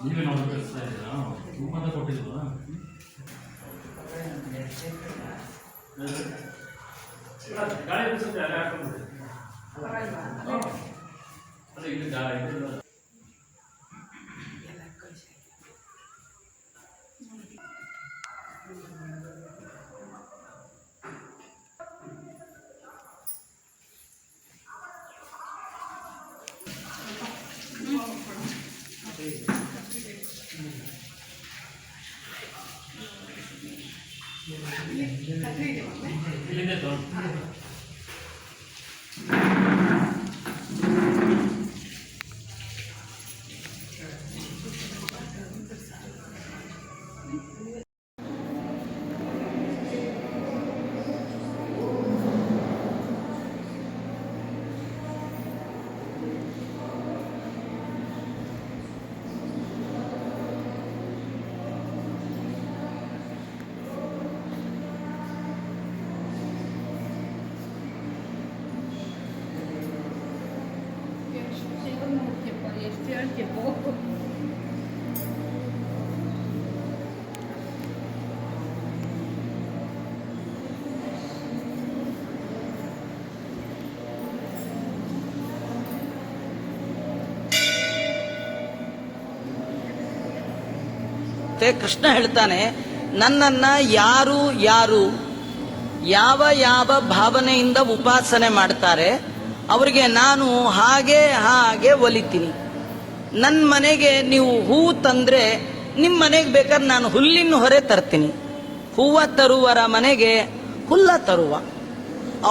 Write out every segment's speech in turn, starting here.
ನೀವೇ ನೋಡಿ ಕಳಿಸ್ತಾ ಇದ್ದೀರಾ? ರೂಮಂತ ಕೊಟ್ಟಿಲ್ವಾ? ಗಾಳಿ ಬಿಡಿಸುತ್ತೆ ಅಲ್ಲಿ ಹಾಕೊಂಡು ಅದೇ ಇಲ್ಲಿ ಗಾಳಿ ಇಲ್ಲಿಂದ Este poco. ಕೃಷ್ಣ ಹೇಳ್ತಾನೆ, ನನ್ನನ್ನ ಯಾರು ಯಾರು ಯಾವ ಯಾವ ಭಾವನೆಯಿಂದ ಉಪಾಸನೆ ಮಾಡ್ತಾರೆ ಅವರಿಗೆ ನಾನು ಹಾಗೆ ಹಾಗೆ ಒಲಿತೀನಿ. ನನ್ನ ಮನೆಗೆ ನೀವು ಹೂ ತಂದ್ರೆ ನಿಮ್ಮ ಮನೆಗೆ ಬೇಕಾದ್ರೆ ನಾನು ಹುಲ್ಲಿನ ಹೊರೆ ತರ್ತೀನಿ. ಹೂವ ತರುವರ ಮನೆಗೆ ಹುಲ್ಲ ತರುವ.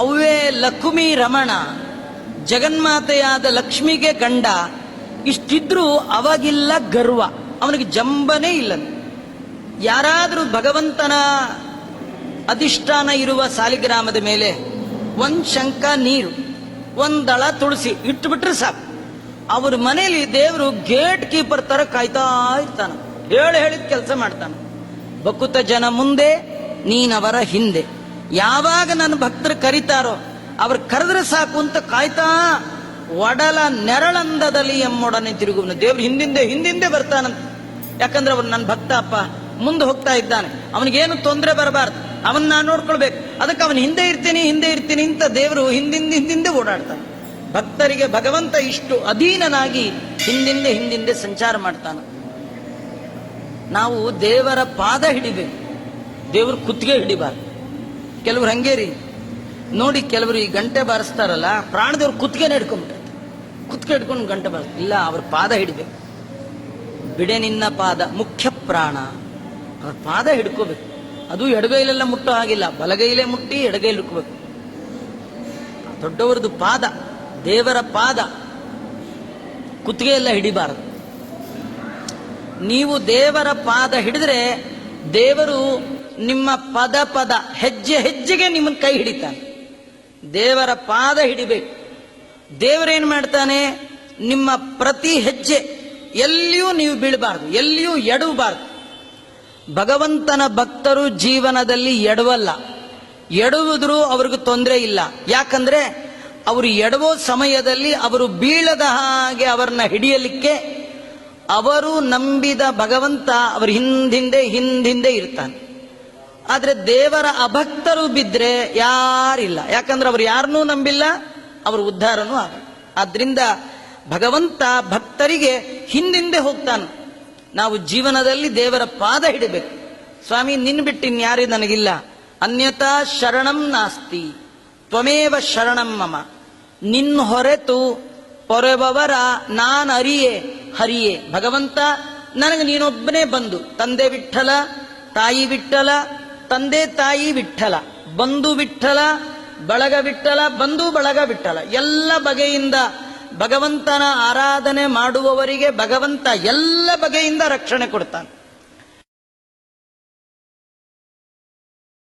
ಅವೇ ಲಕ್ಷ್ಮೀ ರಮಣ, ಜಗನ್ಮಾತೆಯಾದ ಲಕ್ಷ್ಮಿಗೆ ಗಂಡ. ಇಷ್ಟಿದ್ರೂ ಅವಾಗಿಲ್ಲ ಗರ್ವ, ಅವನಿಗೆ ಜಂಬನೇ ಇಲ್ಲ. ಯಾರಾದರೂ ಭಗವಂತನ ಅಧಿಷ್ಠಾನ ಇರುವ ಸಾಲಿಗ್ರಾಮದ ಮೇಲೆ ಒಂದ್ ಶಂಕ ನೀರು, ಒಂದಳ ತುಳಸಿ ಇಟ್ಟುಬಿಟ್ರೆ ಸಾಕು. ಅವ್ರ ಮನೇಲಿ ದೇವರು ಗೇಟ್ ಕೀಪರ್ ತರ ಕಾಯ್ತಾ ಇರ್ತಾನ. ಹೇಳಿದ ಕೆಲಸ ಮಾಡ್ತಾನ. ಬಕುತ ಜನ ಮುಂದೆ, ನೀನವರ ಹಿಂದೆ. ಯಾವಾಗ ನನ್ನ ಭಕ್ತರು ಕರೀತಾರೋ ಅವ್ರು ಕರೆದ್ರೆ ಸಾಕು ಅಂತ ಕಾಯ್ತಾ ಒಡಲ ನೆರಳಂದದಲ್ಲಿ ಎಮ್ಮೊಡನೆ ತಿರುಗುವನು. ದೇವ್ರು ಹಿಂದಿಂದೆ ಬರ್ತಾನಂತ. ಯಾಕಂದ್ರೆ ಅವ್ರು ನನ್ನ ಭಕ್ತ ಅಪ್ಪ, ಮುಂದೆ ಹೋಗ್ತಾ ಇದ್ದಾನೆ, ಅವನಿಗೇನು ತೊಂದರೆ ಬರಬಾರ್ದು, ಅವನ್ನ ನಾನು ನೋಡ್ಕೊಳ್ಬೇಕು, ಅದಕ್ಕೆ ಅವನು ಹಿಂದೆ ಇರ್ತೀನಿ ಅಂತ ದೇವರು ಹಿಂದಿಂದೆ ಓಡಾಡ್ತಾನೆ. ಭಕ್ತರಿಗೆ ಭಗವಂತ ಇಷ್ಟು ಅಧೀನನಾಗಿ ಹಿಂದಿಂದೆ ಸಂಚಾರ ಮಾಡ್ತಾನೆ. ನಾವು ದೇವರ ಪಾದ ಹಿಡಿಬೇಕು, ದೇವ್ರ ಕುತ್ತಿಗೆ ಹಿಡಿಬಾರ್ದು. ಕೆಲವ್ರು ಹಂಗೇ ರೀ ನೋಡಿ, ಕೆಲವರು ಈ ಗಂಟೆ ಬಾರಿಸ್ತಾರಲ್ಲ, ಪ್ರಾಣದೇವ್ರ ಕುತ್ತಿಗೆನೇ ಹಿಡ್ಕೊಂಡ್ಬಿಟ್ರೆ, ಕುತ್ತಿಗೆ ಹಿಡ್ಕೊಂಡು ಗಂಟೆ ಬಾರಿಸ್ ಇಲ್ಲ, ಅವ್ರ ಪಾದ ಹಿಡಿಬೇಕು. ಬಿಡೆ ನಿನ್ನ ಪಾದ ಮುಖ್ಯ ಪ್ರಾಣ, ಅವ್ರ ಪಾದ ಹಿಡ್ಕೋಬೇಕು. ಅದು ಎಡಗೈಲೆಲ್ಲ ಮುಟ್ಟೋ ಹಾಗಿಲ್ಲ, ಬಲಗೈಲೇ ಮುಟ್ಟಿ ಎಡಗೈಲಿ ಹಿಡ್ಕೋಬೇಕು. ದೊಡ್ಡವರದು ಪಾದ, ದೇವರ ಪಾದ, ಕುತ್ತಿಗೆ ಎಲ್ಲ ಹಿಡಿಬಾರದು. ನೀವು ದೇವರ ಪಾದ ಹಿಡಿದ್ರೆ ದೇವರು ನಿಮ್ಮ ಪದ ಹೆಜ್ಜೆಗೆ ನಿಮ್ಮನ್ನ ಕೈ ಹಿಡಿತಾನೆ. ದೇವರ ಪಾದ ಹಿಡಿಬೇಕು. ದೇವರೇನು ಮಾಡ್ತಾನೆ, ನಿಮ್ಮ ಪ್ರತಿ ಹೆಜ್ಜೆ ಎಲ್ಲಿಯೂ ನೀವು ಬೀಳಬಾರ್ದು, ಎಲ್ಲಿಯೂ ಎಡವಬಾರ್ದು. ಭಗವಂತನ ಭಕ್ತರು ಜೀವನದಲ್ಲಿ ಎಡವಲ್ಲ, ಎಡುವುದ್ರು ಅವ್ರಿಗೆ ತೊಂದರೆ ಇಲ್ಲ. ಯಾಕಂದ್ರೆ ಅವರು ಎಡವೋ ಸಮಯದಲ್ಲಿ ಅವರು ಬೀಳದ ಹಾಗೆ ಅವರನ್ನ ಹಿಡಿಯಲಿಕ್ಕೆ ಅವರು ನಂಬಿದ ಭಗವಂತ ಅವರ ಹಿಂದಿಂದೆ ಇರ್ತಾನೆ. ಆದ್ರೆ ದೇವರ ಅಭಕ್ತರು ಬಿದ್ರೆ ಯಾರಿಲ್ಲ, ಯಾಕಂದ್ರೆ ಅವರು ಯಾರನ್ನೂ ನಂಬಿಲ್ಲ, ಅವರು ಉದ್ಧಾರನೂ ಆಗಲ್ಲ. ಆದ್ರಿಂದ ಭಗವಂತ ಭಕ್ತರಿಗೆ ಹಿಂದಿಂದೆ ಹೋಗ್ತಾನೆ. ನಾವು ಜೀವನದಲ್ಲಿ ದೇವರ ಪಾದ ಹಿಡಬೇಕು. ಸ್ವಾಮಿ, ನಿನ್ ಬಿಟ್ಟಿನ್ಯಾರೇ ನನಗಿಲ್ಲ, ಅನ್ಯತಾ ಶರಣಂ ನಾಸ್ತಿ ತ್ವಮೇವ ಶರಣಂ ಮಮ. ನಿನ್ನ ಹೊರೆತು ಪೊರೆಬವರ ನಾನು ಹರಿಯೇ. ಭಗವಂತ, ನನಗೆ ನೀನೊಬ್ಬನೇ ಬಂದು. ತಂದೆ ವಿಠಲ, ತಾಯಿ ವಿಠಲ, ತಂದೆ ತಾಯಿ ವಿಠಲ, ಬಂಧು ವಿಠಲ, ಬಳಗ ವಿಠಲ, ಬಂಧು ಬಳಗ ವಿಠಲ. ಎಲ್ಲ ಬಗೆಯಿಂದ ಭಗವಂತನ ಆರಾಧನೆ ಮಾಡುವವರಿಗೆ ಭಗವಂತ ಎಲ್ಲ ಬಗೆಯಿಂದ ರಕ್ಷಣೆ ಕೊಡ್ತಾನೆ.